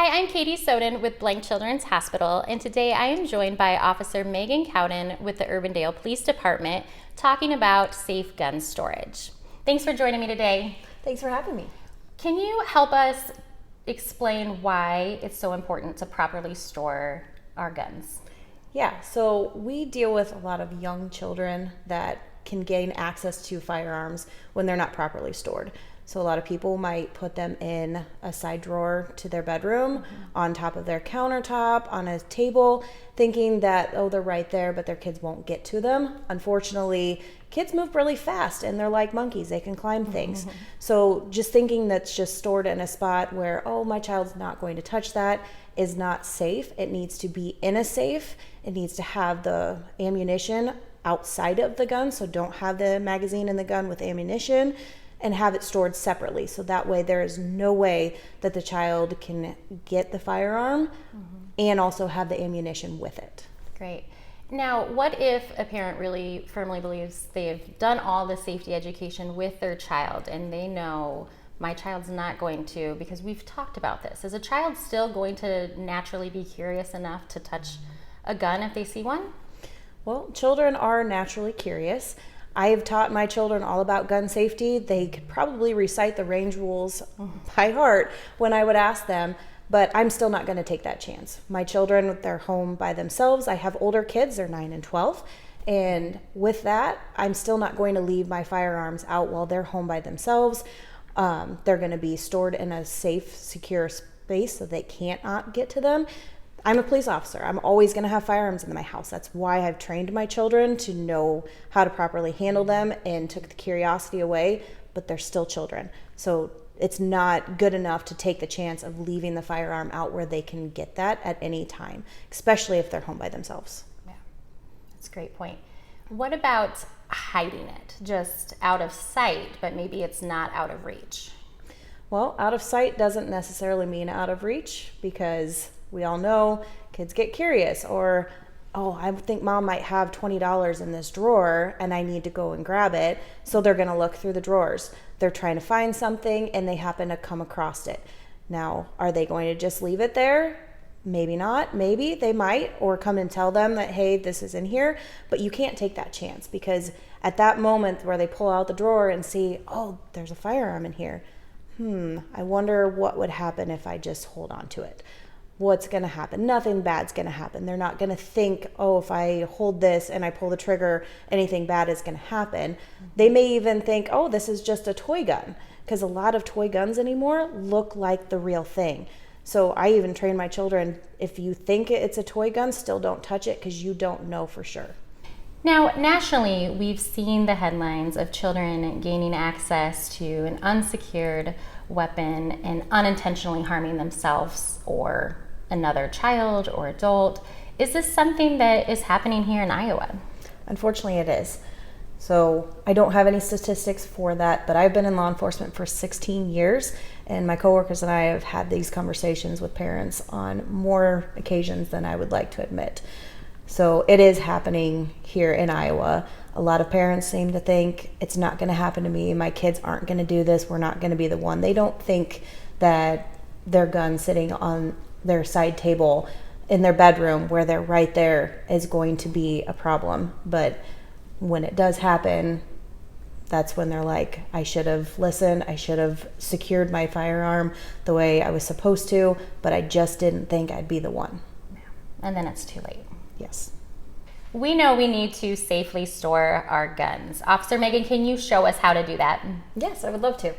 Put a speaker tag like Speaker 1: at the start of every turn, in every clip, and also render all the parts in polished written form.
Speaker 1: Hi, I'm Katie Soden with Blank Children's Hospital, and today I am joined by Officer Megan Cowden with the Urbandale Police Department talking about safe gun storage. Thanks for joining me today.
Speaker 2: Thanks for having me.
Speaker 1: Can you help us explain why it's so important to properly store our guns?
Speaker 2: Yeah, so we deal with a lot of young children that can gain access to firearms when they're not properly stored. So a lot of people might put them in a side drawer to their bedroom, on top of their countertop, on a table, thinking that, oh, they're right there, but their kids won't get to them. Unfortunately, kids move really fast and they're like monkeys. They can climb things. So just thinking that's just stored in a spot where, oh, my child's not going to touch that is not safe. It needs to be in a safe. It needs to have the ammunition outside of the gun. So don't have the magazine in the gun with ammunition, and have it stored separately. So that way there is no way that the child can get the firearm and also have the ammunition with it.
Speaker 1: Great. Now, what if a parent really firmly believes they've done all the safety education with their child and they know my child's not going to, because we've talked about this, is a child still going to naturally be curious enough to touch a gun if they see one?
Speaker 2: Well, children are naturally curious. I have taught my children all about gun safety. They could probably recite the range rules by heart when I would ask them, but I'm still not going to take that chance. My children, they're home by themselves. I have older kids, they're 9 and 12. And with that, I'm still not going to leave my firearms out while they're home by themselves. They're going to be stored in a safe, secure space so they can't get to them. I'm a police officer. I'm always going to have firearms in my house. That's why I've trained my children to know how to properly handle them and took the curiosity away, but they're still children. So it's not good enough to take the chance of leaving the firearm out where they can get that at any time, especially if they're home by themselves.
Speaker 1: Yeah, that's a great point. What about hiding it, just out of sight, but maybe it's not out of reach?
Speaker 2: Well, out of sight doesn't necessarily mean out of reach, because we all know kids get curious, or, oh, I think mom might have $20 in this drawer and I need to go and grab it. So they're going to look through the drawers. They're trying to find something and they happen to come across it. Now, are they going to just leave it there? Maybe not. Maybe they might, or come and tell them that, hey, this is in here. But you can't take that chance, because at that moment where they pull out the drawer and see, oh, there's a firearm in here. I wonder what would happen if I just hold on to it. What's going to happen? Nothing bad's going to happen. They're not going to think, oh, if I hold this and I pull the trigger, anything bad is going to happen. They may even think, oh, this is just a toy gun, because a lot of toy guns anymore look like the real thing. So I even train my children, if you think it's a toy gun, still don't touch it, because you don't know for sure.
Speaker 1: Now, nationally, we've seen the headlines of children gaining access to an unsecured weapon and unintentionally harming themselves or another child or adult. Is this something that is happening here in Iowa?
Speaker 2: Unfortunately, it is. So I don't have any statistics for that, but I've been in law enforcement for 16 years, and my coworkers and I have had these conversations with parents on more occasions than I would like to admit. So it is happening here in Iowa. A lot of parents seem to think it's not going to happen to me. My kids aren't going to do this. We're not going to be the one. They don't think that their gun sitting on their side table in their bedroom where they're right there is going to be a problem. But when it does happen, that's when they're like, I should have listened. I should have secured my firearm the way I was supposed to, but I just didn't think I'd be the one.
Speaker 1: And then it's too late.
Speaker 2: Yes.
Speaker 1: We know we need to safely store our guns. Officer Megan, can you show us how to do that?
Speaker 2: Yes, I would love to.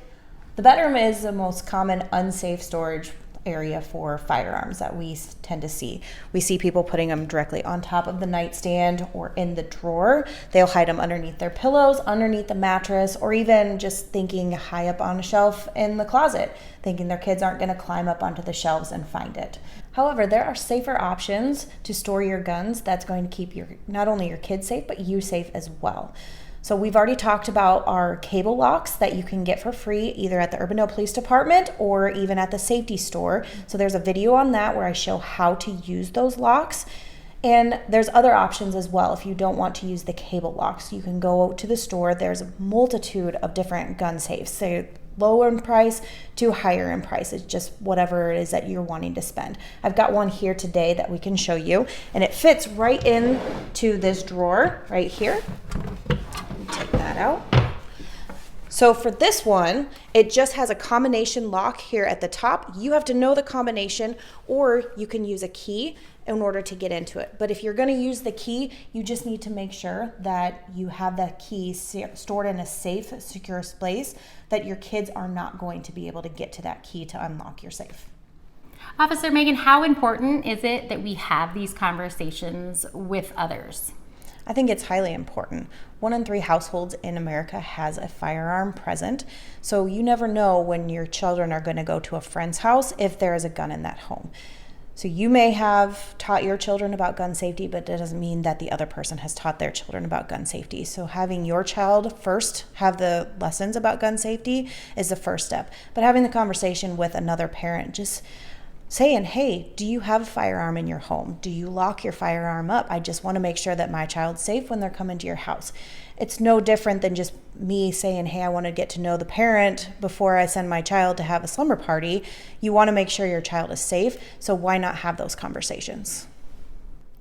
Speaker 2: The bedroom is the most common unsafe storage area for firearms that we tend to see. We see people putting them directly on top of the nightstand or in the drawer. They'll hide them underneath their pillows, underneath the mattress, or even just thinking high up on a shelf in the closet, thinking their kids aren't going to climb up onto the shelves and find it. However, there are safer options to store your guns that's going to keep not only your kids safe, but you safe as well. So we've already talked about our cable locks that you can get for free either at the Urbandale Police Department or even at the safety store. So there's a video on that where I show how to use those locks. And there's other options as well. If you don't want to use the cable locks, you can go to the store. There's a multitude of different gun safes. So lower in price to higher in price. It's just whatever it is that you're wanting to spend. I've got one here today that we can show you, and it fits right into this drawer right here. Take that out. So for this one, it just has a combination lock here at the top. You have to know the combination, or you can use a key in order to get into it. But if you're going to use the key, you just need to make sure that you have that key stored in a safe, secure place, that your kids are not going to be able to get to that key to unlock your safe.
Speaker 1: Officer Megan, how important is it that we have these conversations with others?
Speaker 2: I think it's highly important. 1 in 3 households in America has a firearm present. So you never know when your children are going to go to a friend's house if there is a gun in that home. So you may have taught your children about gun safety, but that doesn't mean that the other person has taught their children about gun safety. So having your child first have the lessons about gun safety is the first step. But having the conversation with another parent, just saying, hey, do you have a firearm in your home? Do you lock your firearm up? I just want to make sure that my child's safe when they're coming to your house. It's no different than just me saying, hey, I want to get to know the parent before I send my child to have a slumber party. You want to make sure your child is safe, so why not have those conversations?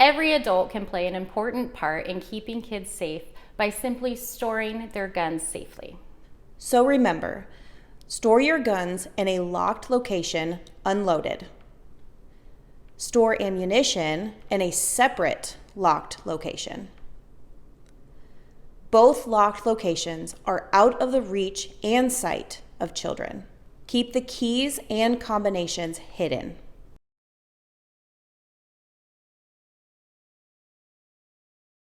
Speaker 1: Every adult can play an important part in keeping kids safe by simply storing their guns safely.
Speaker 2: So remember, store your guns in a locked location, unloaded. Store ammunition in a separate locked location. Both locked locations are out of the reach and sight of children. Keep the keys and combinations hidden.